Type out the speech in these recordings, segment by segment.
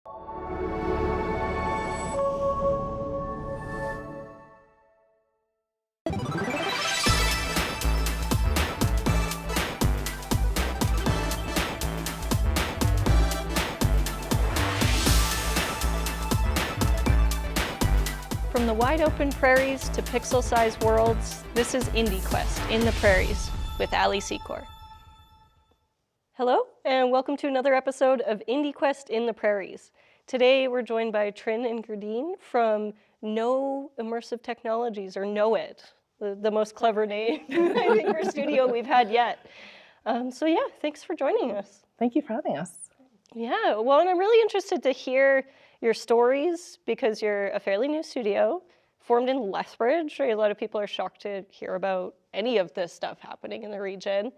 From the wide-open prairies to pixel-sized worlds, this is IndieQuest in the Prairies with Ali Secor. Hello, and welcome to another episode of IndieQuest in the Prairies. Today, we're joined by Trinh and Gerdine from Know Immersive Technologies, or KnowIt, the most clever name, I think, for studio we've had yet. So yeah, thanks for joining us. Thank you for having us. Yeah, well, and I'm really interested to hear your stories because you're a fairly new studio, formed in Lethbridge. Right? A lot of people are shocked to hear about any of this stuff happening in the region.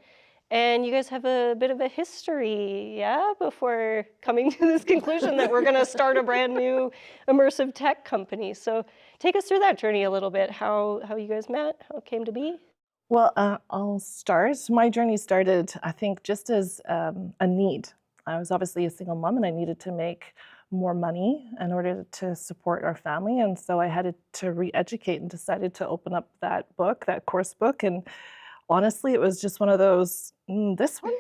And you guys have a bit of a history, yeah, before coming to this conclusion that we're going to start a brand new immersive tech company. So take us through that journey a little bit, how you guys met, how it came to be. Well, I'll start. My journey started, I think, just as a need. I was obviously a single mom and I needed to make more money in order to support our family. And so I had to re-educate and decided to open up that book, that course book. And honestly, it was just one of those, this one?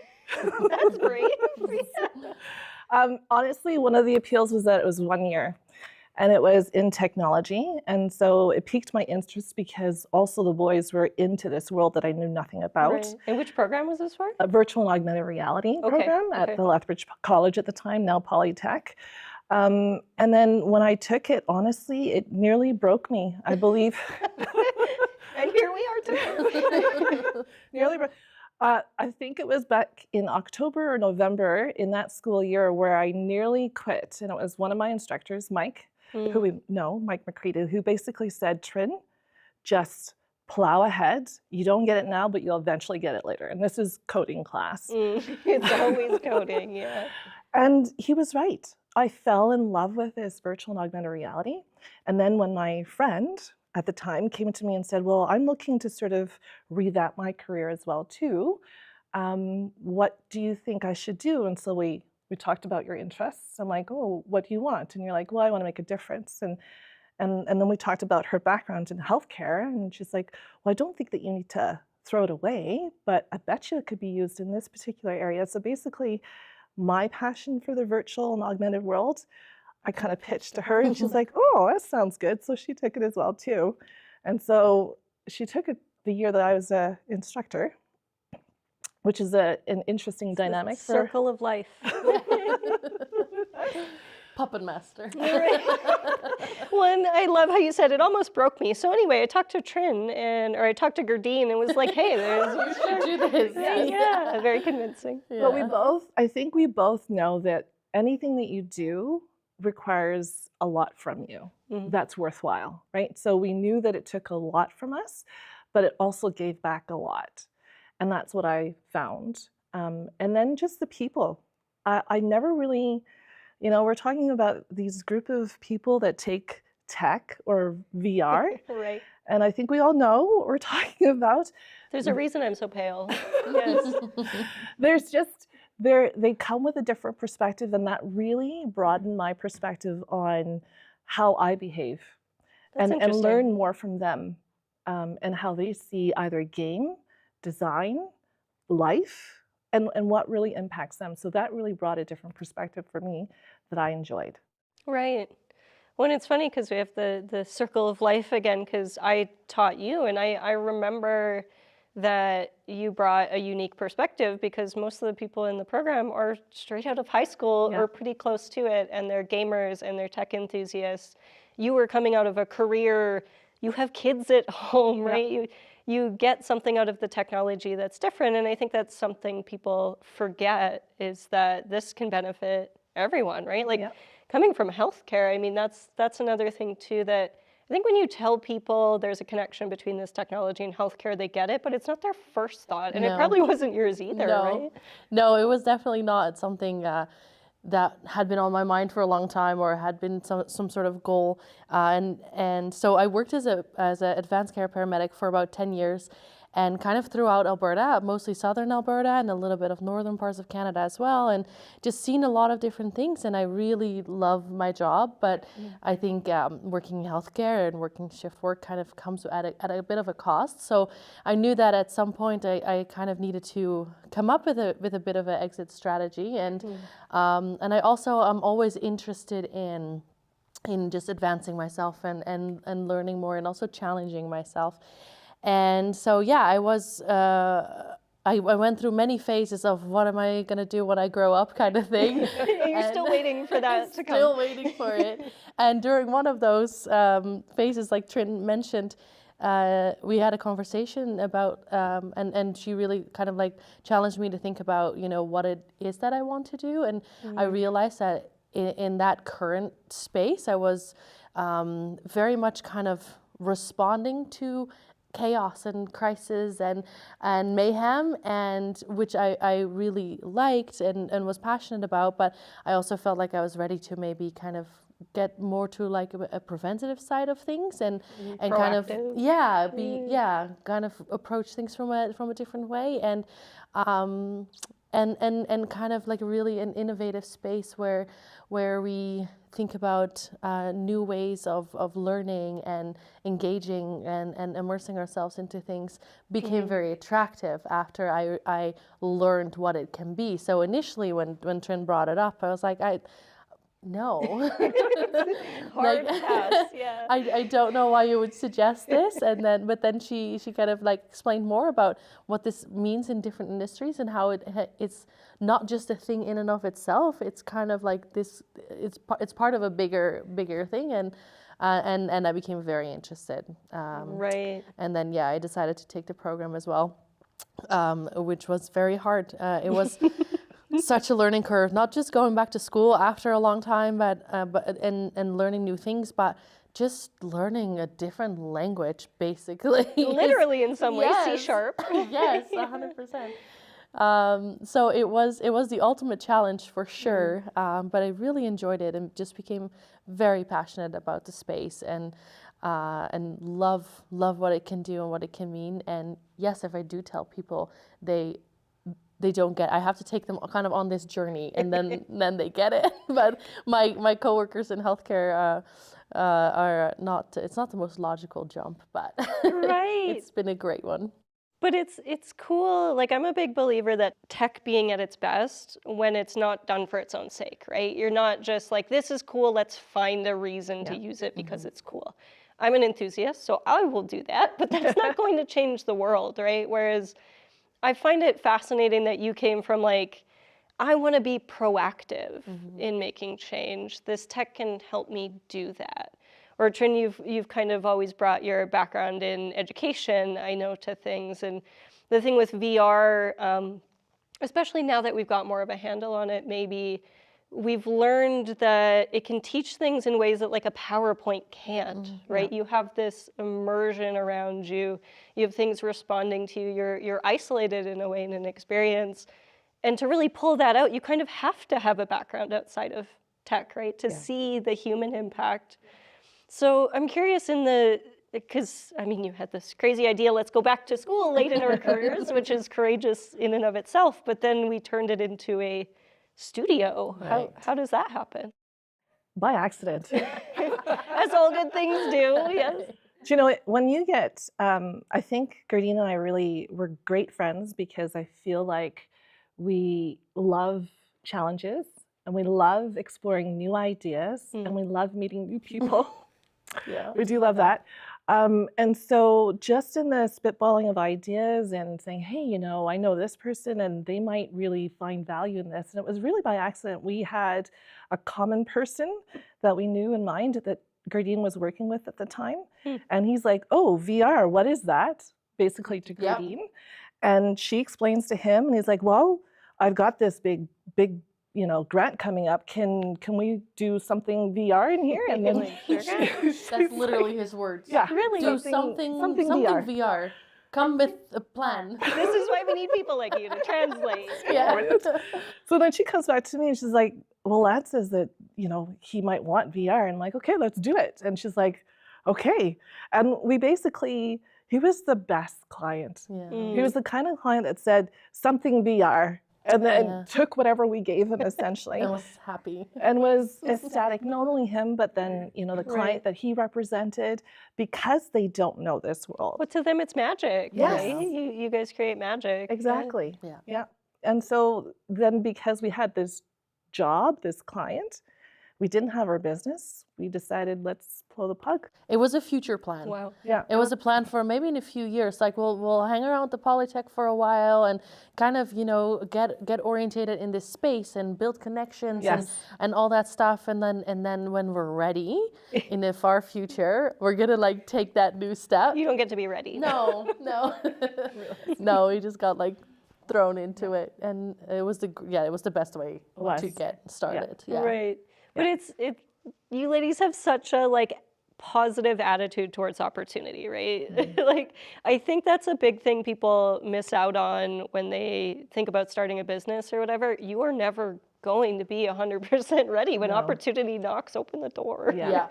That's great. Honestly, one of the appeals was that it was 1 year and it was in technology. And so it piqued my interest because also the boys were into this world that I knew nothing about. Right. And which program was this for? A virtual and augmented reality program at the Lethbridge College at the time, now Polytech. And then when I took it, honestly, it nearly broke me, I believe. And here we are too. Nearly broke. I think it was back in October or November in that school year where I nearly quit. And it was one of my instructors, Mike, who we know, Mike McCready, who basically said, Trinh, just plow ahead. You don't get it now, but you'll eventually get it later. And this is coding class. It's always coding, yeah. And he was right. I fell in love with this virtual and augmented reality. And then when my friend at the time came to me and said, well, I'm looking to sort of revamp my career as well too. What do you think I should do? And so we talked about your interests. I'm like, oh, what do you want? And you're like, well, I want to make a difference. And then we talked about her background in healthcare. And she's like, well, I don't think that you need to throw it away, but I bet you it could be used in this particular area. So basically, my passion for the virtual and augmented world, I kind of pitched to her and she's like, oh, that sounds good. So she took it as well too. And so she took it the year that I was an instructor, which is an interesting dynamic. Circle of life. Puppet master. Well, and I love how you said it almost broke me. So anyway, I talked to Trinh or I talked to Gerdine and was like, hey, you should do this. Yeah, very convincing. Yeah. But I think we both know that anything that you do requires a lot from you. That's worthwhile, right? So we knew that it took a lot from us, but it also gave back a lot. And that's what I found. And then just the people. I never really, we're talking about these group of people that take tech or VR. Right. And I think we all know what we're talking about. There's a reason I'm so pale. Yes. There's just, they come with a different perspective, and that really broadened my perspective on how I behave and learn more from them and how they see either game, design, life, and what really impacts them. So that really brought a different perspective for me that I enjoyed. Right. Well, and it's funny because we have the circle of life again, because I taught you, and I remember that you brought a unique perspective because most of the people in the program are straight out of high school or pretty close to it, and they're gamers and they're tech enthusiasts. You were coming out of a career, you have kids at home, right? You get something out of the technology that's different, and I think that's something people forget is that this can benefit everyone, right? Like coming from healthcare, I mean, that's another thing too that I think when you tell people there's a connection between this technology and healthcare, they get it, but it's not their first thought, and it probably wasn't yours either, right? No, it was definitely not something that had been on my mind for a long time or had been some sort of goal. And so I worked as an advanced care paramedic for about 10 years. and kind of throughout Alberta, mostly Southern Alberta and a little bit of northern parts of Canada as well, and just seen a lot of different things. And I really love my job, but I think working in healthcare and working shift work kind of comes at a bit of a cost. So I knew that at some point I kind of needed to come up with a bit of an exit strategy, and I also am always interested in just advancing myself and learning more, and also challenging myself. And so, yeah, I went through many phases of what am I going to do when I grow up kind of thing. You're still waiting for that to come. Still waiting for it. And during one of those phases, like Trinh mentioned, we had a conversation about, and she really kind of like challenged me to think about, what it is that I want to do. And I realized that in that current space, I was very much kind of responding to chaos and crisis and mayhem, and which I really liked and was passionate about, but I also felt like I was ready to maybe kind of get more to like a preventative side of things and kind of kind of approach things from a different way, and kind of like really an innovative space where we think about new ways of learning and engaging and immersing ourselves into things became very attractive after I learned what it can be. So initially when Trinh brought it up, I was like, no. Hard pass, yeah. I don't know why you would suggest this, but then she kind of like explained more about what this means in different industries and how it's not just a thing in and of itself. It's kind of like this. It's part of a bigger thing, and I became very interested. Right. And then I decided to take the program as well, which was very hard. It was. Such a learning curve, not just going back to school after a long time, but learning new things, but just learning a different language, basically. Literally, in some ways, C#. Yes, 100%. So it was the ultimate challenge for sure, but I really enjoyed it and just became very passionate about the space and love what it can do and what it can mean. And yes, if I do tell people, they don't get. I have to take them kind of on this journey, and then they get it. But my coworkers in healthcare are not. It's not the most logical jump, but it's been a great one. But it's cool. Like, I'm a big believer that tech being at its best when it's not done for its own sake, right? You're not just like, this is cool, let's find a reason to use it because it's cool. I'm an enthusiast, so I will do that, but that's not going to change the world, right? Whereas I find it fascinating that you came from like, I want to be proactive in making change. This tech can help me do that. Or Trinh, you've kind of always brought your background in education, I know, to things. And the thing with VR, especially now that we've got more of a handle on it, maybe we've learned that it can teach things in ways that like a PowerPoint can't, right? You have this immersion around you. You have things responding to you. You're isolated in a way in an experience. And to really pull that out, you kind of have to have a background outside of tech, right? To see the human impact. So I'm curious because I mean, you had this crazy idea, let's go back to school late in our careers, which is courageous in and of itself. But then we turned it into a studio. Right. How does that happen? By accident. As all good things do, yes. Do you know, when you get, I think Gerdine and I really were great friends because I feel like we love challenges and we love exploring new ideas and we love meeting new people. We do love that. And so just in the spitballing of ideas and saying, hey, you know, I know this person and they might really find value in this. And it was really by accident. We had a common person that we knew in mind that Gerdine was working with at the time. And he's like, oh, VR, what is that? Basically to Gerdine. And she explains to him and he's like, well, I've got this big, grant coming up. Can we do something VR in here? And then that's literally his words. Yeah, really. Do something VR. Come with a plan. This is why we need people like you to translate. So then she comes back to me and she's like, well, Lad says that, he might want VR. And I'm like, okay, let's do it. And she's like, okay. And we basically, He was the best client. Yeah. He was the kind of client that said something VR and then Yeah. took whatever we gave him essentially. I was happy. And was ecstatic, not only him, but then, you know, the client Right. that he represented, because they don't know this world. Well, to them, it's magic, Yes. right? You guys create magic. Exactly. Yeah. Yeah. And so then, because we had this job, this client, we didn't have our business, we decided, let's pull the plug. It was a future plan. Wow. Yeah. It was a plan for maybe in a few years. Like we'll hang around the Polytech for a while and kind of, you know, get orientated in this space and build connections Yes. and all that stuff. And then when we're ready in the far future, we're gonna like take that new step. You don't get to be ready. No. No, we just got like thrown into it, and it was the best way to get started. Yeah. Right. But you ladies have such a like positive attitude towards opportunity, right? Like, I think that's a big thing people miss out on when they think about starting a business or whatever. You are never going to be 100% ready when opportunity knocks open the door. Yeah.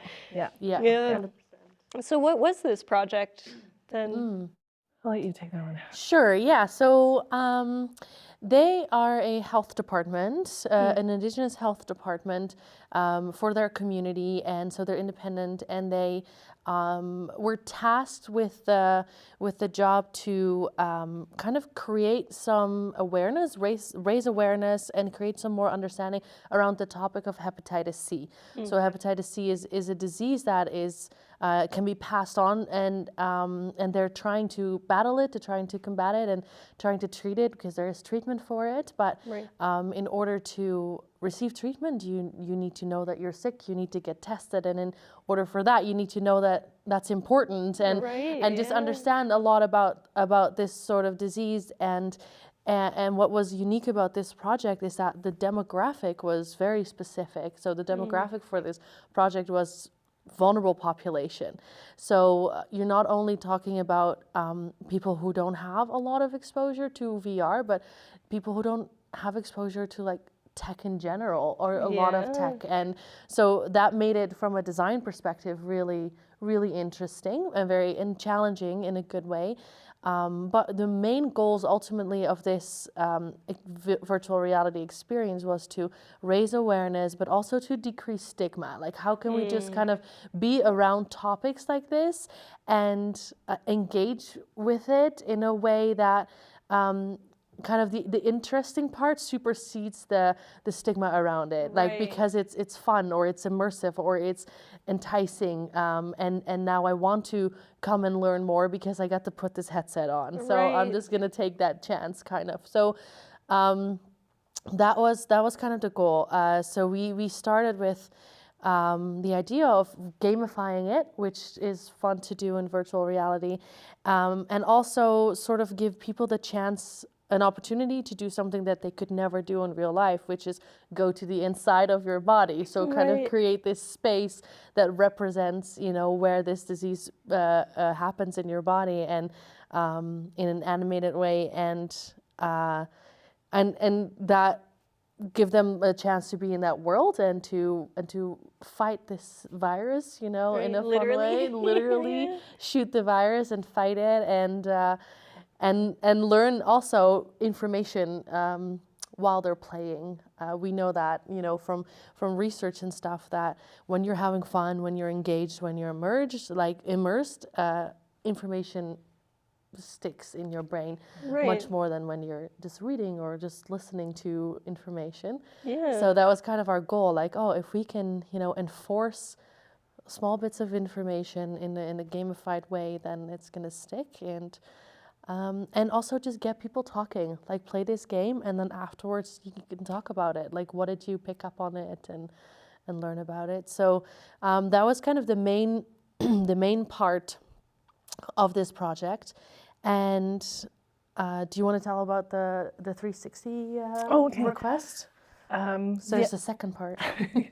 Yeah. So what was this project then? I'll let you take that one. Sure, yeah. So they are a health department, an Indigenous health department for their community, and so they're independent, and they were tasked with the job to kind of create some awareness, raise awareness, and create some more understanding around the topic of hepatitis C. So hepatitis C is a disease that is can be passed on, and they're trying to battle it, they're trying to combat it, and trying to treat it because there is treatment for it. But in order to receive treatment, you need to know that you're sick. You need to get tested, and in order for that, you need to know that that's important, and just understand a lot about this sort of disease. And what was unique about this project is that the demographic was very specific. So the demographic for this project was vulnerable population. So you're not only talking about people who don't have a lot of exposure to VR, but people who don't have exposure to like tech in general, or a lot of tech. And so that made it, from a design perspective, really, really interesting and challenging in a good way. But the main goals ultimately of this virtual reality experience was to raise awareness, but also to decrease stigma. Like, how can we just kind of be around topics like this and engage with it in a way that kind of the interesting part supersedes the stigma around it, like because it's fun, or it's immersive, or it's enticing, and now I want to come and learn more because I got to put this headset on, so I'm just gonna take that chance, kind of. So that was kind of the goal. So we started with the idea of gamifying it, which is fun to do in virtual reality, and also sort of give people the chance, an opportunity to do something that they could never do in real life, which is go to the inside of your body. So kind of create this space that represents, you know, where this disease happens in your body, and in an animated way, and that give them a chance to be in that world and to fight this virus, you know, in a fun way, literally shoot the virus and fight it, and learn also information while they're playing. We know that, you know, from research and stuff, that when you're having fun, when you're engaged, when you're immersed, information sticks in your brain much more than when you're just reading or just listening to information. So that was kind of our goal, like, oh, if we can, you know, enforce small bits of information in a gamified way, then it's gonna stick. And also just get people talking, like play this game, and then afterwards you can talk about it. Like, what did you pick up on it, and learn about it. So that was kind of the main part of this project. And do you want to tell about the 360 request? So there's a second part.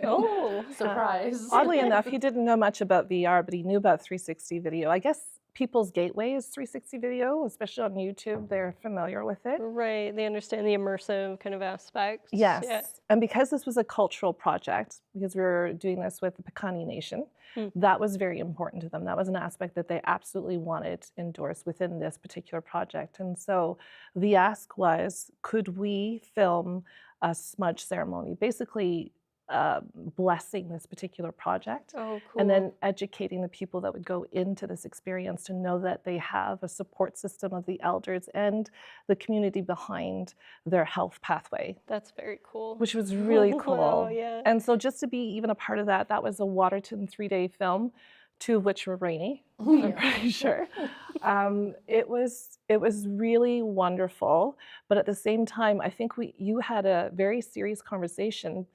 Oh, surprise. Oddly enough, he didn't know much about VR, but he knew about 360 video. I guess people's gateway is 360 video, especially on YouTube. They're familiar with it. Right. They understand the immersive kind of aspects. Yes. Yeah. And because this was a cultural project, because we were doing this with the Piikani Nation, that was very important to them. That was an aspect that they absolutely wanted endorsed within this particular project. And so the ask was, could we film a smudge ceremony, basically blessing this particular project, Oh, cool. and then educating the people that would go into this experience to know that they have a support system of the elders and the community behind their health pathway. That's very cool. Which was really cool. Wow, yeah. And so just to be even a part of that, that was a Waterton 3-day film, 2 of which were rainy, I'm pretty sure. It was really wonderful, but at the same time, I think you had a very serious conversation.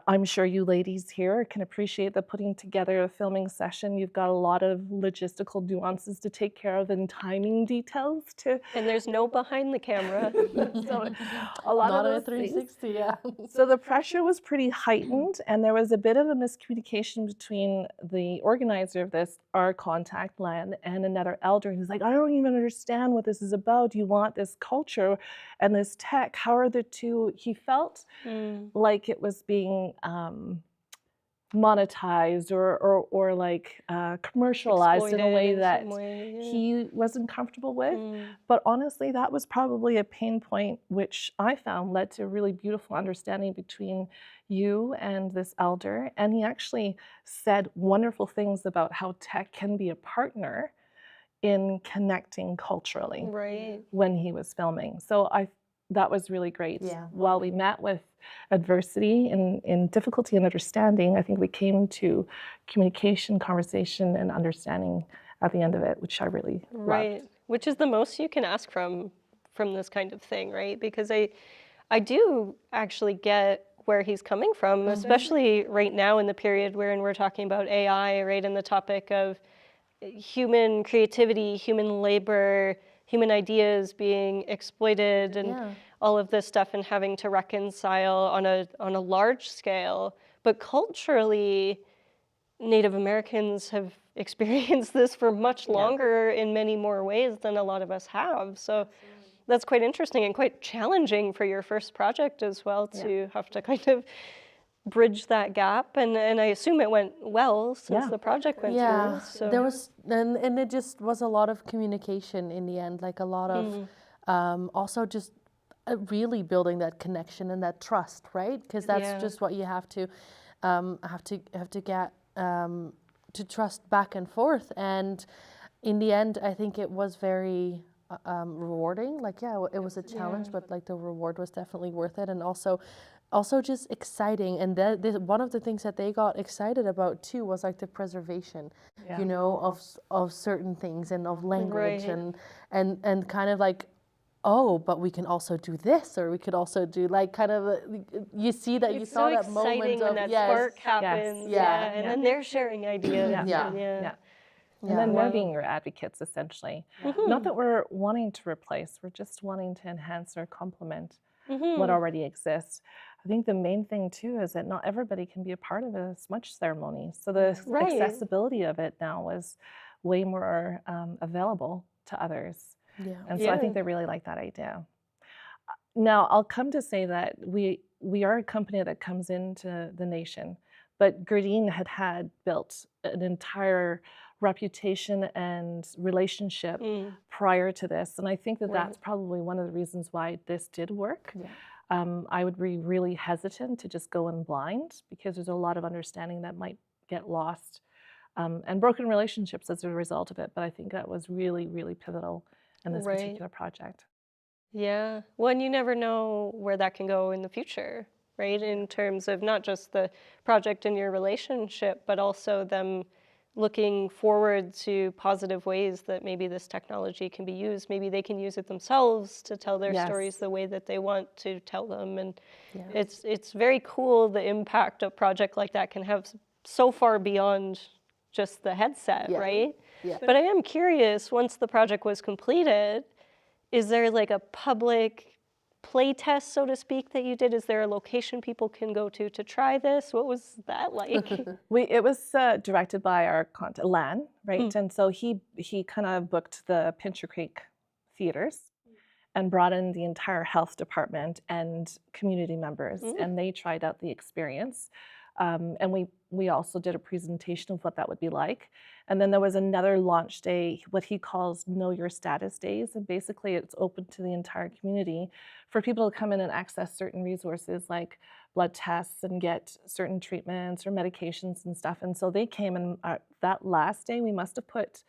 I'm sure you ladies here can appreciate that putting together a filming session, you've got a lot of logistical nuances to take care of and timing details to. And there's no behind the camera. So a lot Not of a those things. 360, yeah. So the pressure was pretty heightened, and there was a bit of a miscommunication between the organizer of this, our contact, Len, and another elder. He's like, I don't even understand what this is about. You want this culture and this tech. How are the two? He felt like it was being monetized or like commercialized in a way that he wasn't comfortable with. But honestly, that was probably a pain point which I found led to a really beautiful understanding between you and this elder. And he actually said wonderful things about how tech can be a partner in connecting culturally when he was filming. So that was really great. Yeah. While we met with adversity and difficulty in understanding, I think we came to communication, conversation, and understanding at the end of it, which I really loved. Which is the most you can ask from this kind of thing, right? Because I do actually get where he's coming from, especially right now in the period wherein we're talking about AI, right? And the topic of human creativity, human labor, human ideas being exploited, and all of this stuff, and having to reconcile on a large scale. But culturally, Native Americans have experienced this for much longer in many more ways than a lot of us have. So that's quite interesting and quite challenging for your first project as well, to have to kind of bridge that gap, and I assume it went well since the project went through. So there was, and it just was a lot of communication in the end, like a lot of also just really building that connection and that trust, right? Because that's just what you have to get to trust back and forth. And in the end, I think it was very rewarding. Like, it was a challenge, but like the reward was definitely worth it, and also just exciting. And one of the things that they got excited about too was like the preservation, you know, of certain things and of language, and kind of like, oh, but we can also do this, or we could also do like kind of you see that you saw that moment when of that spark happens, and then they're sharing ideas, and then we're being your advocates essentially. Not that we're wanting to replace, we're just wanting to enhance or complement what already exists. I think the main thing too is that not everybody can be a part of a smudge ceremony. So the accessibility of it now is way more available to others. And so I think they really like that idea. Now, I'll come to say that we are a company that comes into the nation, but Gerdine had built an entire reputation and relationship prior to this. And I think that that's probably one of the reasons why this did work. I would be really hesitant to just go in blind, because there's a lot of understanding that might get lost and broken relationships as a result of it. But I think that was really, really pivotal in this particular project. Yeah. Well, and you never know where that can go in the future, right? In terms of not just the project and your relationship, but also them looking forward to positive ways that maybe this technology can be used. Maybe they can use it themselves to tell their stories the way that they want to tell them. And it's very cool the impact a project like that can have so far beyond just the headset, right? But I am curious, once the project was completed, is there like a public play test, so to speak, that you did? Is there a location people can go to try this? What was that like? It was directed by our Lan, right? And so he kind of booked the Pincher Creek theaters and brought in the entire health department and community members, and they tried out the experience. And we also did a presentation of what that would be like. And then there was another launch day, what he calls Know Your Status Days. And basically it's open to the entire community for people to come in and access certain resources like blood tests and get certain treatments or medications and stuff. And so they came, and that last day we must have put,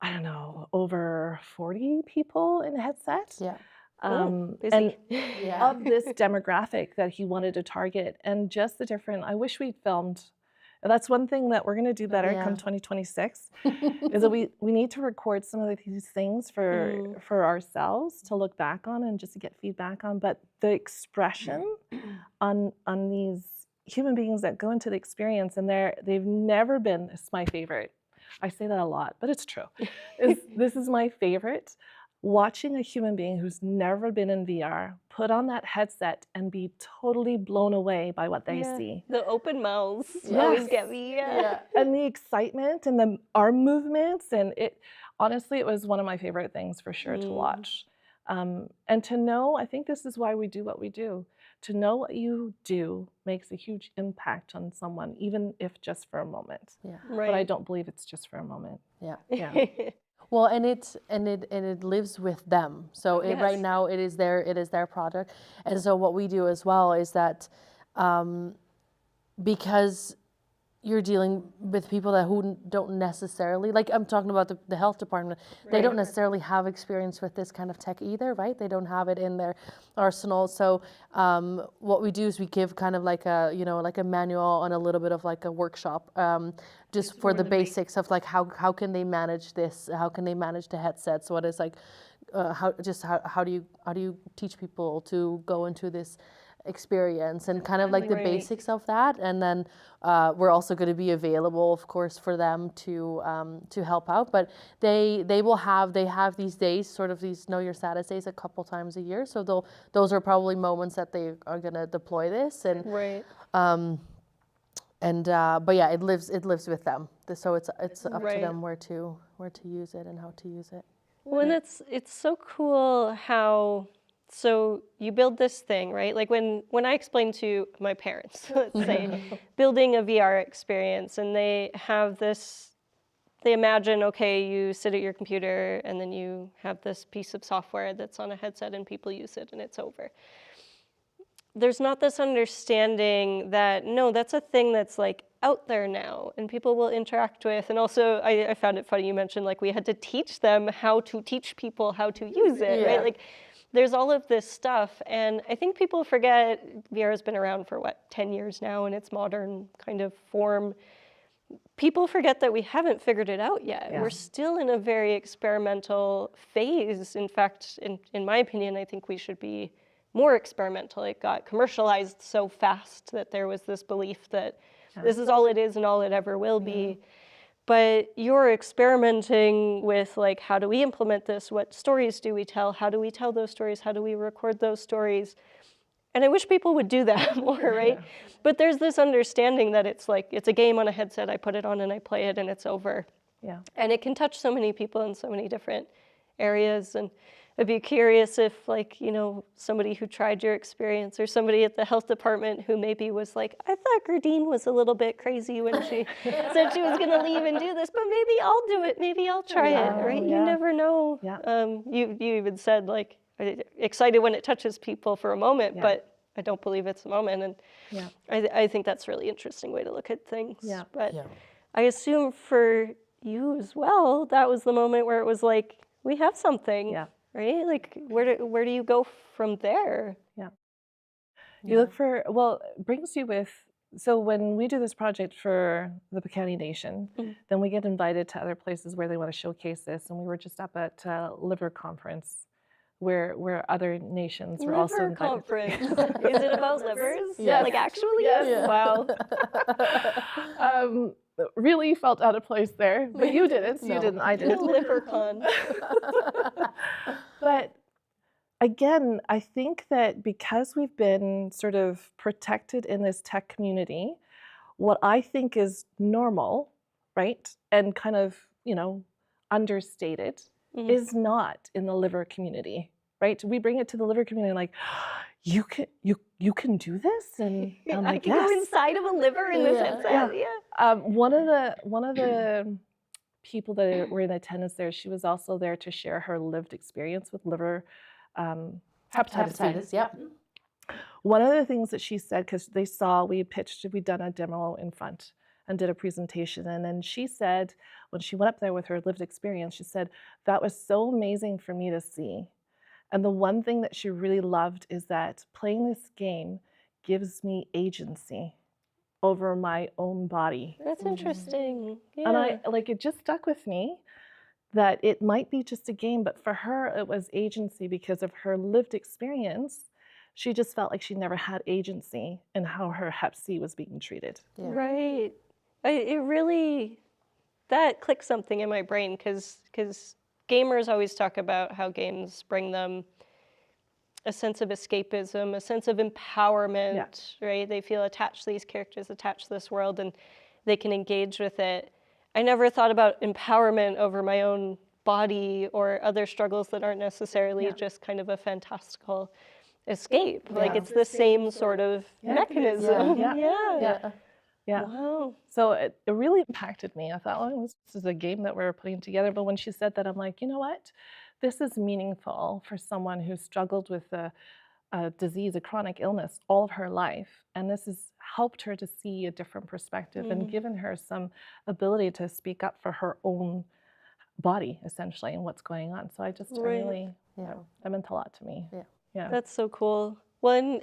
I don't know, over 40 people in a headset. Yeah. Busy. And of this demographic that he wanted to target, and just the different, I wish we'd filmed. That's one thing that we're going to do better come 2026, is that we need to record some of these things for ourselves to look back on and just to get feedback on. But the expression on these human beings that go into the experience, and they've never been, it's my favorite. I say that a lot, but it's true. This is my favorite. Watching a human being who's never been in VR put on that headset and be totally blown away by what they see. The open mouths always get me. And the excitement and the arm movements, and honestly, it was one of my favorite things for sure to watch. And to know, I think this is why we do what we do. To know what you do makes a huge impact on someone, even if just for a moment. Yeah. Right. But I don't believe it's just for a moment. Yeah. Well, and it lives with them. So right now it is their product, and so what we do as well is that because you're dealing with people who don't necessarily, like I'm talking about the health department, they don't necessarily have experience with this kind of tech either, right? They don't have it in their arsenal. So what we do is we give kind of like a manual and a little bit of like a workshop, just for the basics of like how can they manage this? How can they manage the headsets? What is like, how do you teach people to go into this experience, and kind of like the basics of that. And then we're also going to be available, of course, for them to help out. But they have these days, sort of these Know Your Status days, a couple times a year. So those are probably moments that they are going to deploy this. And but yeah, it lives with them. So it's up to them where to use it and how to use it. Well, and it's so cool how. So you build this thing, right? Like when I explain to my parents, let's say, building a VR experience, and they have this, they imagine, okay, you sit at your computer and then you have this piece of software that's on a headset and people use it and it's over. There's not this understanding that, no, that's a thing that's like out there now and people will interact with. And also I found it funny you mentioned like we had to teach them how to teach people how to use it, right? Like, there's all of this stuff, and I think people forget VR has been around for, 10 years now in its modern kind of form. People forget that we haven't figured it out yet. Yeah. We're still in a very experimental phase. In fact, in my opinion, I think we should be more experimental. It got commercialized so fast that there was this belief that this is all it is and all it ever will be. But you're experimenting with like, how do we implement this? What stories do we tell? How do we tell those stories? How do we record those stories? And I wish people would do that more, right? But there's this understanding that it's like, it's a game on a headset. I put it on and I play it and it's over. Yeah. And it can touch so many people in so many different areas. And I'd be curious if, like, somebody who tried your experience or somebody at the health department who maybe was like, I thought Gerdine was a little bit crazy when she said she was going to leave and do this, but maybe I'll do it. Maybe I'll try it, right? You never know. Yeah. You even said, like, excited when it touches people for a moment, but I don't believe it's a moment. And I think that's a really interesting way to look at things. Yeah. But I assume for you as well, that was the moment where it was like, we have something. Yeah. Right? Like, where do you go from there? Yeah. You look for, it brings you with, so when we do this project for the Piikani Nation, then we get invited to other places where they want to showcase this. And we were just up at Liver Conference where other nations were also invited. Conference. Is it about livers? Yes. Like, actually? Yes. Yeah. Wow. Really felt out of place there, but you didn't. No. You didn't. I didn't. LiverCon. But Again, I think that because we've been sort of protected in this tech community, what I think is normal, right, and kind of, understated, is not in the liver community, right? We bring it to the liver community like, you can do this, and I'm I like, can yes. go inside of a liver in this headset. Yeah. One of the people that were in attendance there, she was also there to share her lived experience with liver hepatitis C. Yep. One of the things that she said, because they saw we'd done a demo in front and did a presentation, and then she said, when she went up there with her lived experience, she said, that was so amazing for me to see. And the one thing that she really loved is that playing this game gives me agency over my own body. That's interesting. Yeah. And it just stuck with me that it might be just a game, but for her, it was agency because of her lived experience. She just felt like she never had agency in how her Hep C was being treated. Yeah. Right. It really, that clicked something in my brain because gamers always talk about how games bring them a sense of escapism, a sense of empowerment, right? They feel attached to these characters, attached to this world, and they can engage with it. I never thought about empowerment over my own body or other struggles that aren't necessarily just kind of a fantastical escape. Like it's the same sort of mechanism. Yeah. Wow. So it really impacted me. I thought, oh, this is a game that we're putting together. But when she said that, I'm like, you know what? This is meaningful for someone who struggled with a disease, a chronic illness all of her life. And this has helped her to see a different perspective and given her some ability to speak up for her own body, essentially, and what's going on. So I just really, that meant a lot to me. Yeah. That's so cool. Well,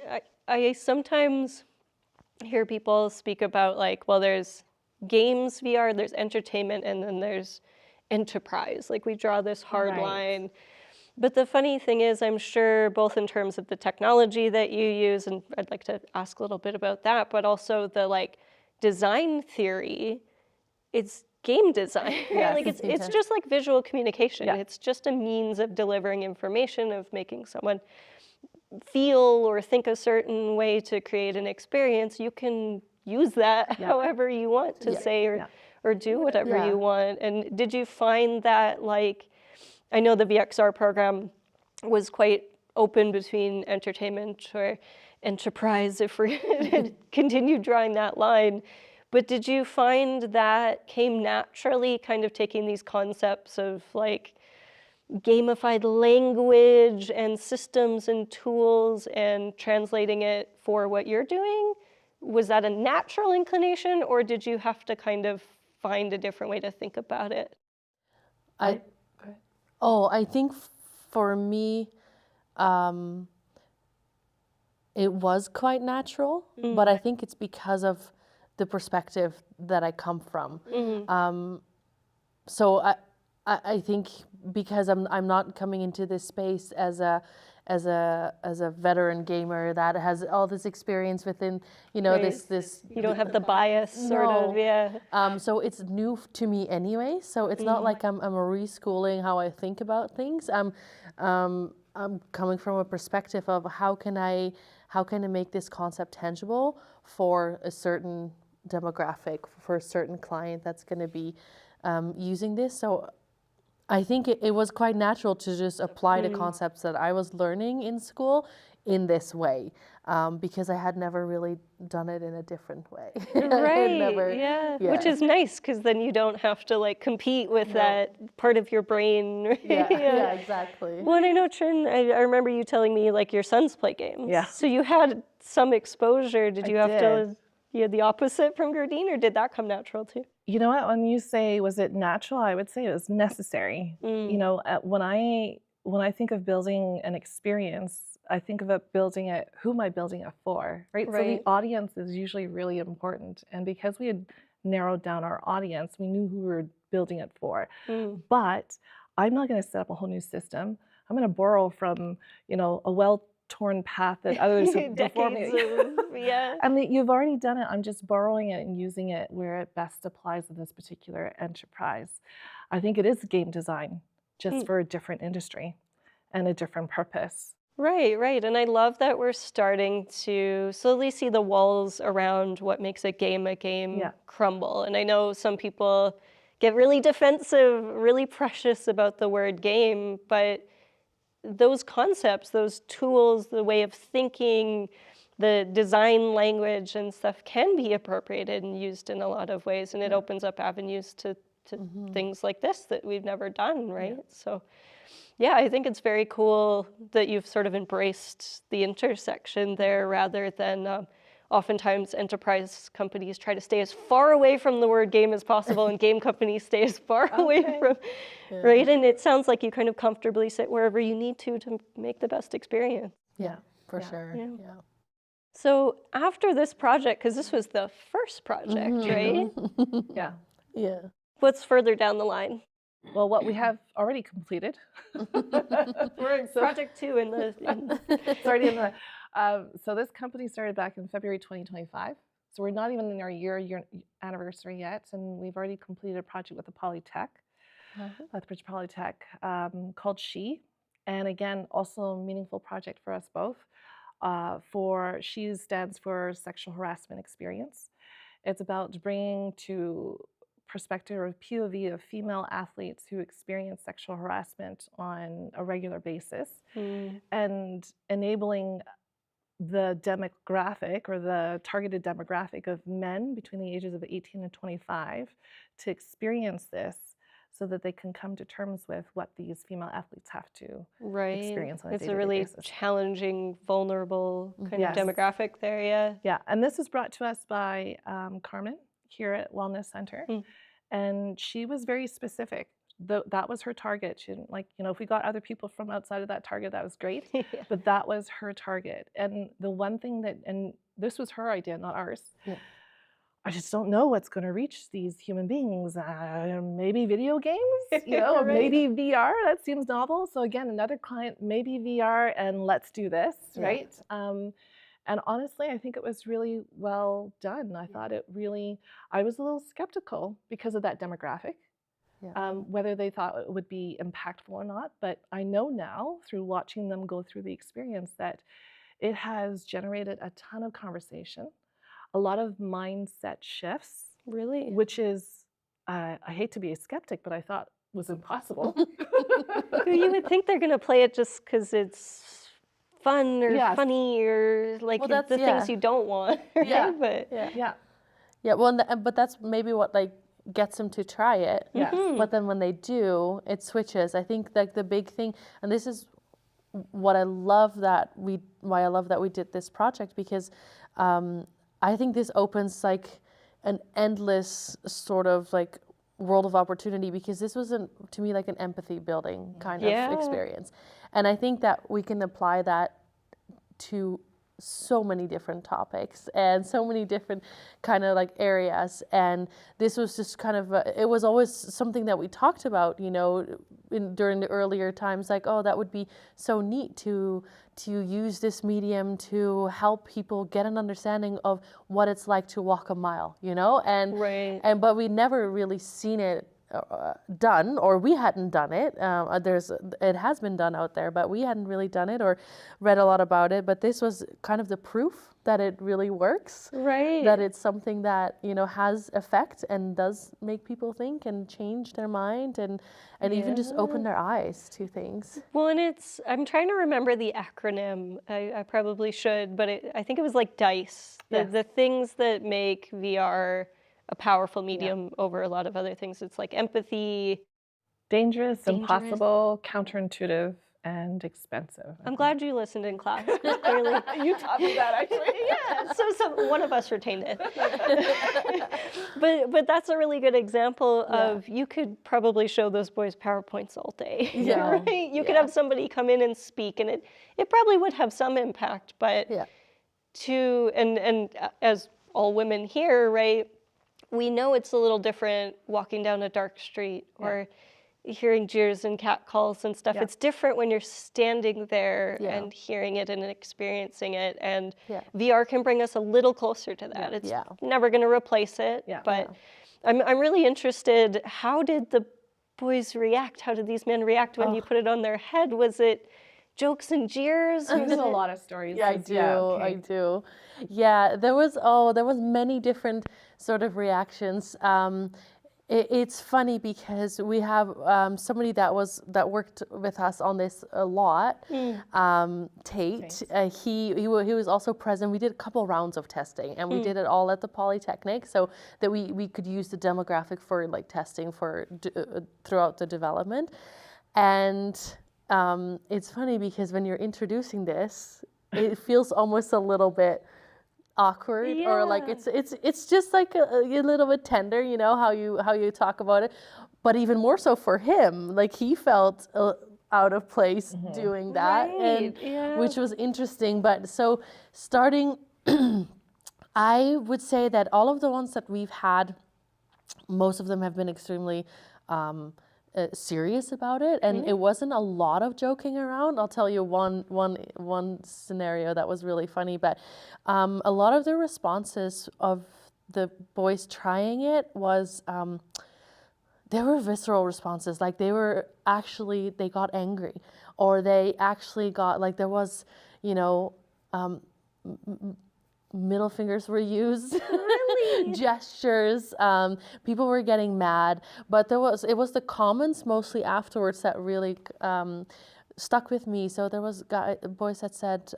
I sometimes hear people speak about like, well, there's games VR, there's entertainment, and then there's enterprise. Like we draw this hard line. But the funny thing is, I'm sure both in terms of the technology that you use, and I'd like to ask a little bit about that, but also the like design theory, it's game design. Like it's just like visual communication. It's just a means of delivering information, of making someone feel or think a certain way to create an experience. You can use that however you want to say or do whatever you want. And did you find that, like, I know the VXR program was quite open between entertainment or enterprise, if we continue drawing that line, but did you find that came naturally, kind of taking these concepts of like gamified language and systems and tools and translating it for what you're doing? Was that a natural inclination, or did you have to kind of find a different way to think about it? I think for me, it was quite natural, but I think it's because of the perspective that I come from. So I think because I'm not coming into this space as a veteran gamer that has all this experience within, this you don't have the bias sort of, so it's new to me anyway. So it's not like I'm reschooling how I think about things. I'm coming from a perspective of how can I make this concept tangible for a certain demographic, for a certain client that's going to be using this. So I think it was quite natural to just apply the concepts that I was learning in school in this way, because I had never really done it in a different way. Right, which is nice, because then you don't have to like compete with that part of your brain. Right? Yeah, exactly. Well, and I know, Trinh, I remember you telling me like your sons play games. Yeah. So you had some exposure. Did you have to, you had the opposite from Gerdine, or did that come natural too? You know what, when you say, was it natural? I would say it was necessary. When I think of building an experience, I think of it building it, who am I building it for, right? So the audience is usually really important. And because we had narrowed down our audience, we knew who we were building it for. But I'm not going to set up a whole new system. I'm going to borrow from, a well-torn path that others have before me. I mean, you've already done it. I'm just borrowing it and using it where it best applies to this particular enterprise. I think it is game design, just for a different industry and a different purpose. Right. And I love that we're starting to slowly see the walls around what makes a game crumble. And I know some people get really defensive, really precious about the word game, but those concepts, those tools, the way of thinking, the design language and stuff can be appropriated and used in a lot of ways, and it opens up avenues to things like this that we've never done, right? So yeah, I think it's very cool that you've sort of embraced the intersection there, rather than oftentimes enterprise companies try to stay as far away from the word game as possible, and game companies stay as far away from, right? And it sounds like you kind of comfortably sit wherever you need to make the best experience. Yeah, for sure. Yeah. So after this project, because this was the first project, right? Yeah. Yeah. What's further down the line? Well, what we have already completed. We're in project 2 in the. It's already in the. So this company started back in February 2025. So we're not even in our year anniversary yet, and we've already completed a project with the Polytech, Lethbridge Polytech, called She, and again, also a meaningful project for us both. For She stands for Sexual Harassment Experience. It's about bringing to perspective or POV of female athletes who experience sexual harassment on a regular basis, and enabling the demographic or the targeted demographic of men between the ages of 18 and 25 to experience this, so that they can come to terms with what these female athletes have to experience on a day-to-day basis. It's a really challenging, vulnerable kind of demographic there, Yeah, and this is brought to us by Carmen here at Wellness Center, and she was very specific. That was her target. She didn't if we got other people from outside of that target, that was great, but that was her target. And the one thing and this was her idea, not ours. I just don't know what's going to reach these human beings. Maybe video games, maybe VR. That seems novel. So again, another client, maybe VR, and let's do this, right? And honestly, I think it was really well done. I thought I was a little skeptical because of that demographic, whether they thought it would be impactful or not. But I know now, through watching them go through the experience, that it has generated a ton of conversation, a lot of mindset shifts, which is, I hate to be a skeptic, but I thought was impossible. You would think they're going to play it just because it's fun or funny or the things you don't want. But that's maybe what gets them to try it. But then when they do, it switches. I think the big thing, and this is what I love that we did this project, because I think this opens an endless sort of world of opportunity, because this was to me an empathy building kind of experience. And I think that we can apply that to so many different topics and so many different kind of areas. And this was just kind of it was always something that we talked about, during the earlier times, that would be so neat to use this medium to help people get an understanding of what it's like to walk a mile, but we never really seen it done, or we hadn't done it. It has been done out there, but we hadn't really done it or read a lot about it. But this was kind of the proof that it really works, that it's something that has effect and does make people think and change their mind and even just open their eyes to things. Well, and I'm trying to remember the acronym. I probably should, but I think it was DICE, the things that make VR a powerful medium over a lot of other things. It's empathy. Dangerous, impossible, counterintuitive, and expensive. I'm glad you listened in class. Clearly. You taught me that, actually. So one of us retained it. But that's a really good example of, you could probably show those boys PowerPoints all day. Right? You could have somebody come in and speak, and it probably would have some impact, but and as all women here, right, we know it's a little different walking down a dark street or hearing jeers and catcalls and stuff. It's different when you're standing there and hearing it and experiencing it. And VR can bring us a little closer to that. It's never going to replace it. But I'm really interested, how did the boys react? How did these men react when you put it on their head? Was it jokes and jeers? There's a lot of stories. Yeah, I do. I do. Yeah, there was many different sort of reactions. It's funny because we have somebody that worked with us on this a lot. Tate. He was also present. We did a couple rounds of testing, and we did it all at the Polytechnic, so that we could use the demographic for like testing for throughout the development. And it's funny because when you're introducing this, it feels almost a little bit awkward, or like it's just like a little bit tender, you know, how you talk about it. But even more so for him, like he felt out of place doing that, which was interesting. But so starting, I would say that all of the ones that we've had, most of them have been extremely serious about it, and it wasn't a lot of joking around. I'll tell you one scenario that was really funny, but a lot of the responses of the boys trying it was they were visceral responses. Like they got angry, or they actually got, like, there was, you know, middle fingers were used. Really? Gestures. People were getting mad, but it was the comments mostly afterwards that really stuck with me. So there was boys that said,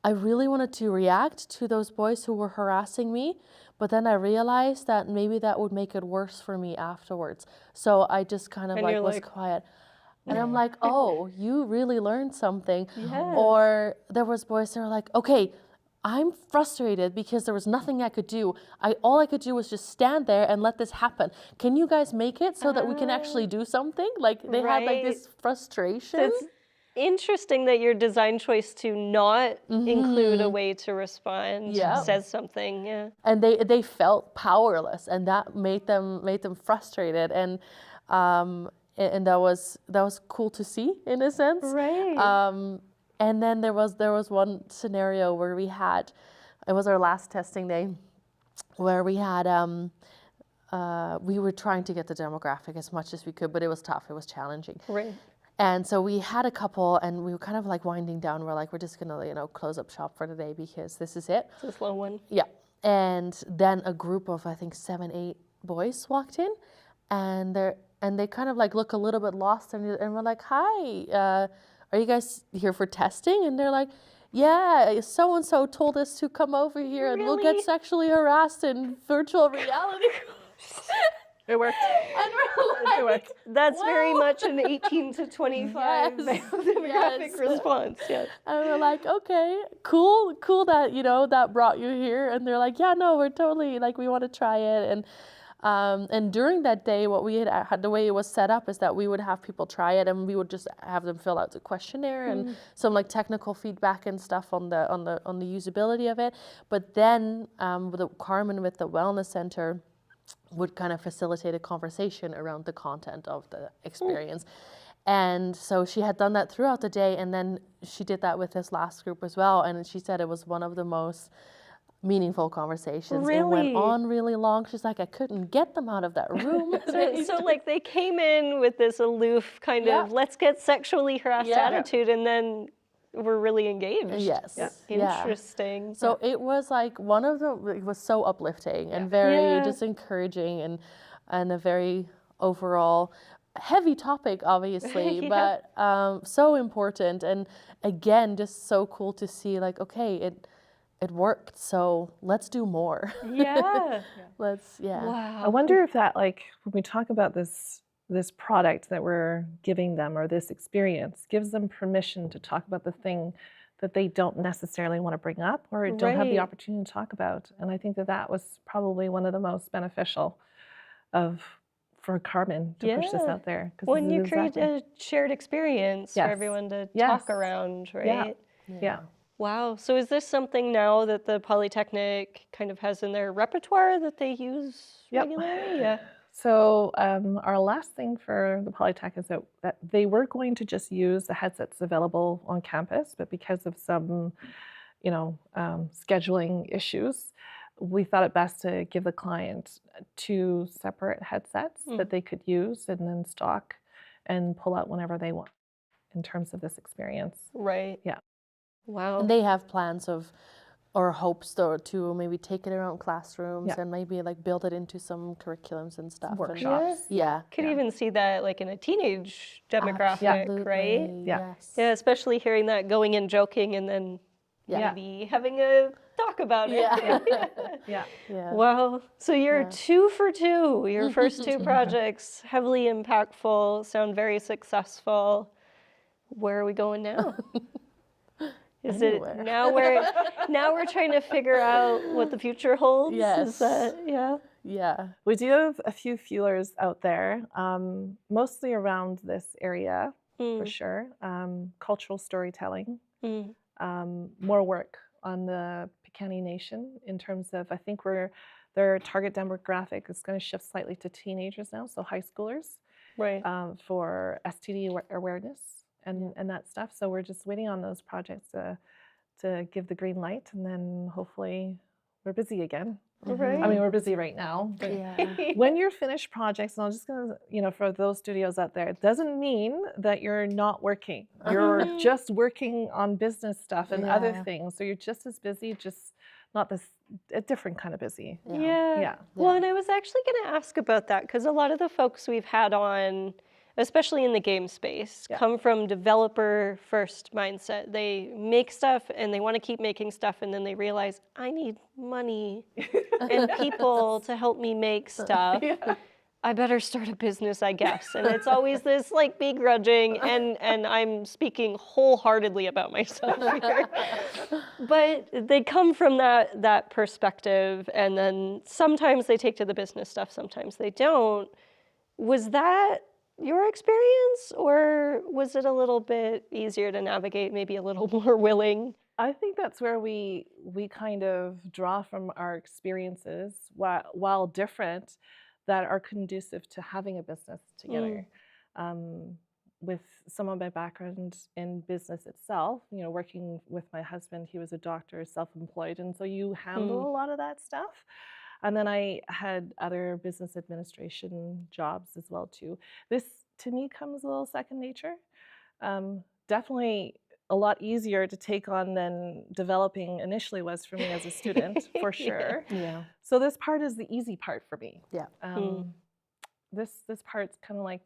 I really wanted to react to those boys who were harassing me, but then I realized that maybe that would make it worse for me afterwards. So I just kind of was quiet. And I'm like, oh, you really learned something. Yes. Or there was boys that were like, okay, I'm frustrated because there was nothing I could do. All I could do was just stand there and let this happen. Can you guys make it so that we can actually do something? Like they had like this frustration. It's interesting that your design choice to not include a way to respond says something. Yeah. And they felt powerless, and that made them frustrated, and that was cool to see in a sense. Right. And then there was one scenario where it was our last testing day, where we had we were trying to get the demographic as much as we could, but it was tough. It was challenging. Right. And so we had a couple, and we were kind of like winding down. We're like, we're just gonna, you know, close up shop for the day because this is it. It's a slow one. Yeah. And then a group of, I think, 7, 8 boys walked in, and they kind of like look a little bit lost, and we're like, hi, are you guys here for testing? And they're like, yeah, so-and-so told us to come over here and we'll get sexually harassed in virtual reality. It worked. And we're like, that's very much an 18 to 25 demographic response. Yes. And we're like, okay, cool that, you know, that brought you here. And they're like, yeah, no, we're totally, like, we want to try it. And during that day, what we had, the way it was set up is that we would have people try it, and we would just have them fill out the questionnaire and some like technical feedback and stuff on the usability of it. But then Carmen with the Wellness Center would kind of facilitate a conversation around the content of the experience. And so she had done that throughout the day, and then she did that with this last group as well. And she said it was one of the most meaningful conversations. Really? It went on really long. She's like, I couldn't get them out of that room. So like they came in with this aloof kind of let's get sexually harassed attitude, and then were really engaged. Yes. Yeah. Interesting. So it was like it was so uplifting and very just encouraging, and a very overall heavy topic, obviously, but so important. And again, just so cool to see, like, okay, it worked, so let's do more. Yeah. Wow. I wonder if that, like, when we talk about this product that we're giving them, or this experience, gives them permission to talk about the thing that they don't necessarily want to bring up or don't have the opportunity to talk about. And I think that was probably one of the most beneficial for Carmen to push this out there. When you create a shared experience for everyone to talk around, right? Yeah. Wow. So is this something now that the Polytechnic kind of has in their repertoire that they use regularly? Yeah. So our last thing for the Polytech is that they were going to just use the headsets available on campus, but because of some, scheduling issues, we thought it best to give the client 2 separate headsets that they could use and then stock and pull out whenever they want. in terms of this experience. Right. Yeah. Wow. And they have plans of, or hopes to maybe take it around classrooms and maybe like build it into some curriculums and stuff. Workshops. Yeah. Could even see that like in a teenage demographic, right? Yeah. Yes. Yeah, especially hearing that going in joking and then maybe having a talk about it. Yeah. Yeah. Wow. So you're 2 for 2. Your first 2 projects, heavily impactful, sound very successful. Where are we going now? Is Anywhere. it now we're trying to figure out what the future holds? Yes. Is that, Yeah. We do have a few feelers out there, mostly around this area for sure. Cultural storytelling, more work on the Piikani Nation in terms of, I think their target demographic is going to shift slightly to teenagers now, so high schoolers, right. for STD awareness and that stuff. So we're just waiting on those projects to give the green light, and then hopefully we're busy again. Right. I mean, we're busy right now, but when you're finished projects, and I'm just gonna, for those studios out there, it doesn't mean that you're not working. You're just working on business stuff and other things. So you're just as busy, just not a different kind of busy. Yeah. Well, and I was actually going to ask about that because a lot of the folks we've had on, especially in the game space, come from developer first mindset. They make stuff and they want to keep making stuff, and then they realize, I need money and people to help me make stuff. I better start a business, I guess. And it's always this like begrudging, and I'm speaking wholeheartedly about myself here. But they come from that perspective, and then sometimes they take to the business stuff, sometimes they don't. Was that your experience, or was it a little bit easier to navigate, maybe a little more willing? I think that's where we kind of draw from our experiences, while different, that are conducive to having a business together. With some of my background in business itself, working with my husband, he was a doctor, self-employed, and so you handle a lot of that stuff. And then I had other business administration jobs as well too. This, to me, comes a little second nature. Definitely a lot easier to take on than developing initially was for me as a student, for sure. Yeah. So this part is the easy part for me. Yeah. This part's kind of like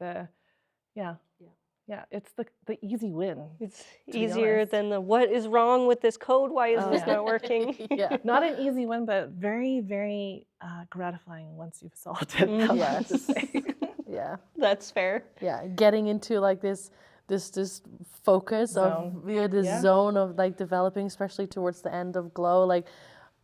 it's the easy win. It's easier than the what is wrong with this code? Why is this not working? Not an easy win, but very, very gratifying once you've solved it. Yes. Yeah. That's fair. Yeah. Getting into like this focus of this zone of like developing, especially towards the end of Glow, like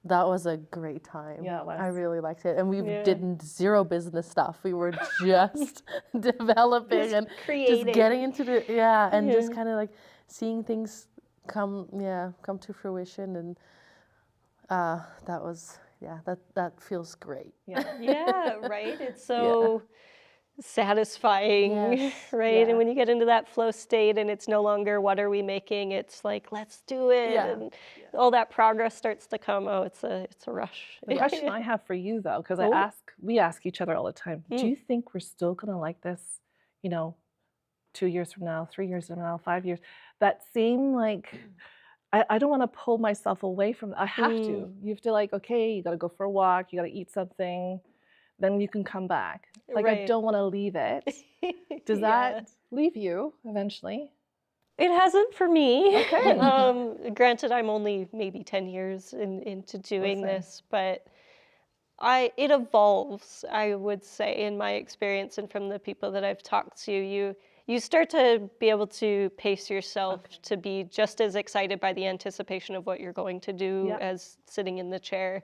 that was a great time. Yeah, it was. I really liked it. And we did zero business stuff. We were just developing and creating. just getting into and just kind of like seeing things come to fruition, and that was that feels great. Yeah, right. It's so satisfying, right? Yeah. And when you get into that flow state and it's no longer what are we making, it's like let's do it, and all that progress starts to come. Oh, it's a rush. The question I have for you though, because we ask each other all the time, do you think we're still gonna like this, 2 years from now, 3 years from now, 5 years? That same like, I don't want to pull myself away from it. I have to. You have to like, okay, you got to go for a walk, you got to eat something, then you can come back. Like I don't want to leave it. Does that leave you eventually? It hasn't for me. Okay. Granted, I'm only maybe 10 years into doing this, but it evolves, I would say, in my experience and from the people that I've talked to. You start to be able to pace yourself to be just as excited by the anticipation of what you're going to do as sitting in the chair.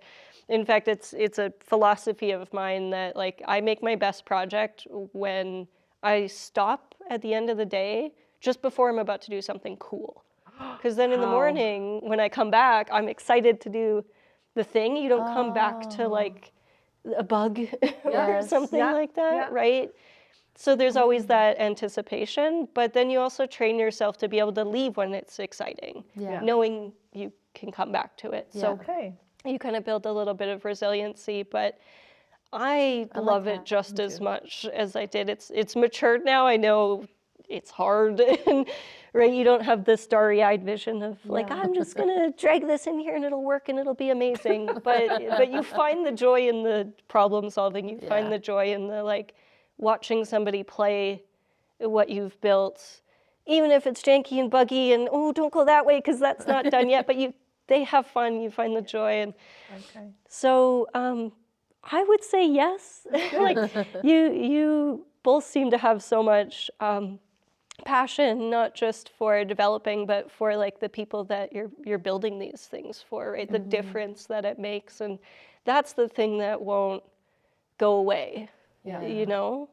In fact, it's a philosophy of mine that like I make my best project when I stop at the end of the day just before I'm about to do something cool. Because then in the morning when I come back, I'm excited to do the thing. You don't come back to like a bug or something like that, right? So there's always that anticipation, but then you also train yourself to be able to leave when it's exciting, knowing you can come back to it. So you kind of build a little bit of resiliency, but I love it just as much as I did. It's matured now. I know it's hard, and right, you don't have the starry-eyed vision of like, I'm just gonna drag this in here and it'll work and it'll be amazing. But you find the joy in the problem solving. You find the joy in the like watching somebody play what you've built, even if it's janky and buggy and don't go that way because that's not done yet. But they have fun. You find the joy, and so I would say yes. Like you both seem to have so much passion, not just for developing, but for like the people that you're building these things for, right? The difference that it makes, and that's the thing that won't go away. You know,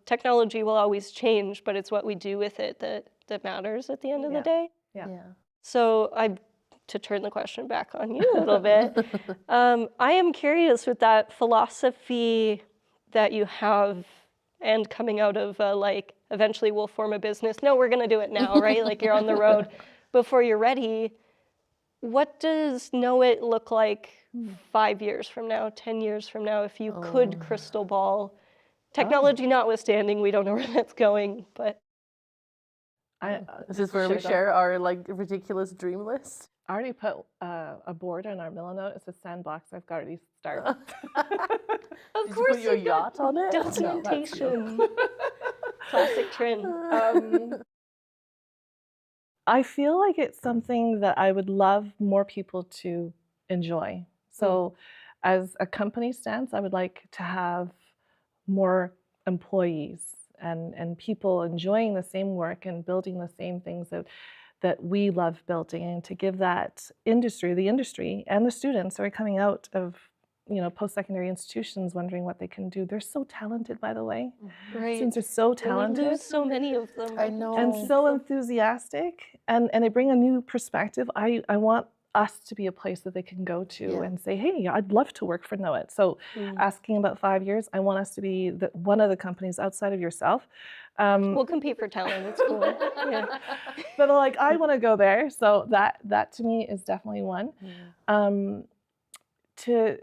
technology will always change, but it's what we do with it that matters at the end of the day. So to turn the question back on you a little bit, I am curious with that philosophy that you have and coming out of like, eventually we'll form a business. No, we're going to do it now, right? Like you're on the road before you're ready. What does KnowIt look like 5 years from now, 10 years from now, if you could crystal ball? Technology notwithstanding, we don't know where that's going, but. This is where we share our like ridiculous dream list. I already put a board on our Milanote. It says sandbox. I've got to start. Of Did course, you put your yacht on it? Documentation. Classic Trinh. I feel like it's something that I would love more people to enjoy. So as a company stance, I would like to have more employees and people enjoying the same work and building the same things that we love building, and to give that industry, the industry and the students who are coming out of post-secondary institutions wondering what they can do. They're so talented, by the way. Right. Students are so talented. We lose so many of them. I know. And so enthusiastic, and they bring a new perspective. I want us to be a place that they can go to and say, hey, I'd love to work for KnowIt. So asking about 5 years, I want us to be one of the companies outside of yourself. We'll compete for talent, it's cool. But like, I want to go there. So that to me is definitely one. To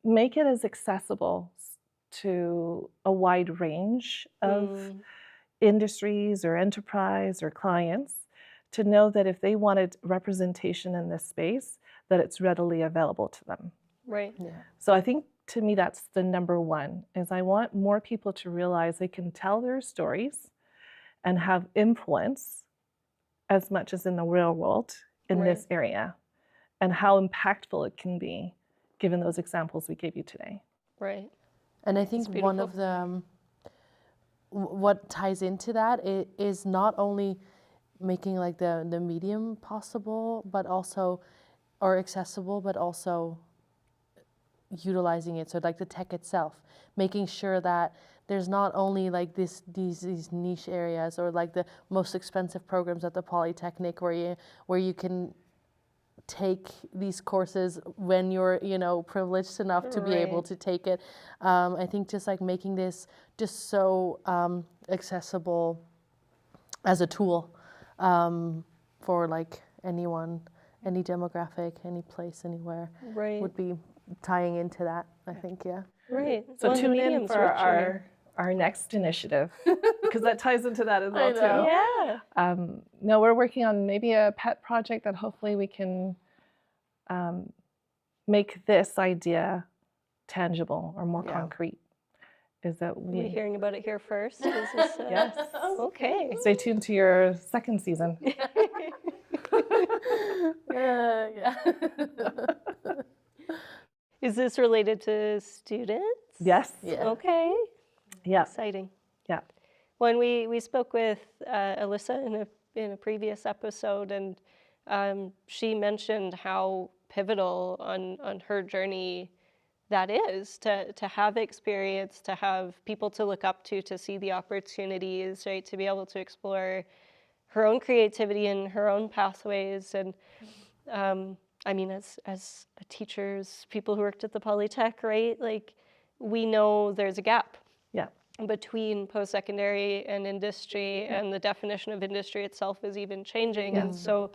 make it as accessible to a wide range of industries or enterprise or clients, to know that if they wanted representation in this space, that it's readily available to them. Right. So I think, to me, that's the number one, is I want more people to realize they can tell their stories and have influence as much as in the real world in this area, and how impactful it can be given those examples we gave you today. Right. And I think one of the, what ties into that is not only making like the medium possible, but also, or accessible, but also utilizing it. So like the tech itself, making sure that there's not only like these niche areas, or like the most expensive programs at the Polytechnic where you can take these courses when you're privileged enough to be able to take it. I think just like making this just so accessible as a tool for like anyone, any demographic, any place, anywhere, would be tying into that, I think. Right. So tune in for our next initiative, because that ties into that as well too. No, we're working on maybe a pet project that hopefully we can make this idea tangible or more concrete. Is that we're hearing about it here first? Is this, yes. Okay. Stay tuned to your second season. Is this related to students? Yes. Okay. Yeah. Exciting. Yeah. When we spoke with Alyssa in a previous episode, and she mentioned how pivotal on her journey that is, to have experience, to have people to look up to see the opportunities, right, to be able to explore her own creativity and her own pathways. And I mean, as teachers, people who worked at the Polytech, right, like, we know there's a gap between post-secondary and industry, and the definition of industry itself is even changing. And so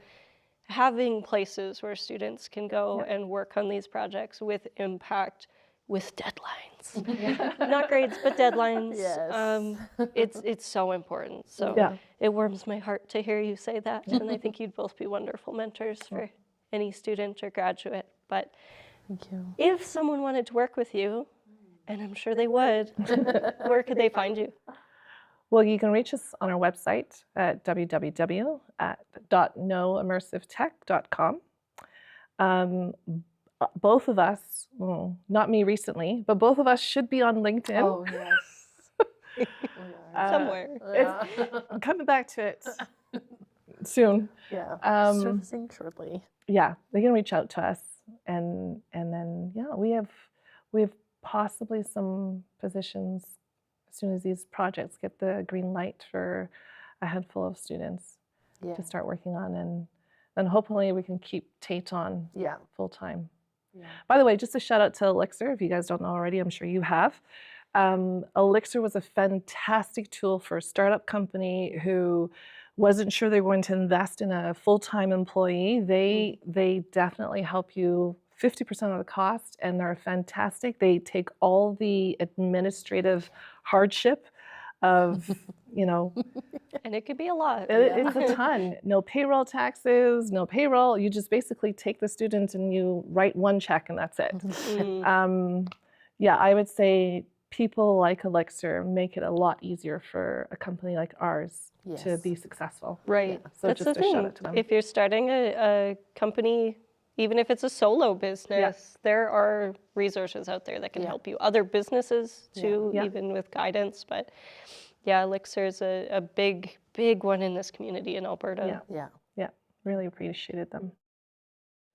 having places where students can go and work on these projects with impact with deadlines. Not grades, but deadlines. Yes. It's so important. So Yeah. it warms my heart to hear you say that. And I think you'd both be wonderful mentors for any student or graduate. But Thank you. if someone wanted to work with you, and I'm sure they would, where could they find you? Well, you can reach us on our website at www.knowimmersivetech.com. Both of us, well, not me recently, but both of us should be on LinkedIn. Oh, yes. Somewhere. I'm coming back to it soon. Yeah. Surfacing shortly. Yeah, they can reach out to us, and then we have possibly some positions as soon as these projects get the green light for a handful of students to start working on, and then hopefully we can keep Tate on full time. Yeah. By the way, just a shout out to Elixir. If you guys don't know already, I'm sure you have. Elixir was a fantastic tool for a startup company who wasn't sure they were going to invest in a full-time employee. They definitely help you 50% of the cost, and they're fantastic. They take all the administrative hardship of, And it could be a lot. It's a ton. No payroll taxes, no payroll. You just basically take the student and you write one check and that's it. I would say people like Elixir make it a lot easier for a company like ours to be successful. Right. So That's just the a thing. shout out to them. If you're starting a company, even if it's a solo business, there are resources out there that can help you. Other businesses too, even with guidance. But Elixir is a big, big one in this community in Alberta. Yeah. Really appreciated them.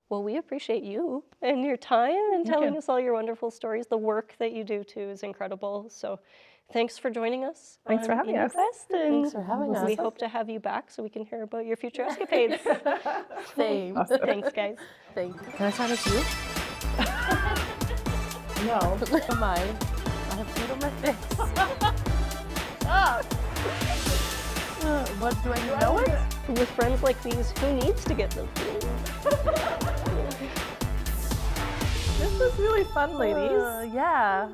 Well, we appreciate you and your time and telling us all your wonderful stories. The work that you do too is incredible. So thanks for joining us. Thanks for having us. Thanks for having us. We hope to have you back so we can hear about your future escapades. Same. Awesome. Thanks, guys. Thank you. Can I sign it to you? No. Mine. I have food on my face. What do I know it? With friends like these, who needs to get them food? This was really fun, ladies. Yeah.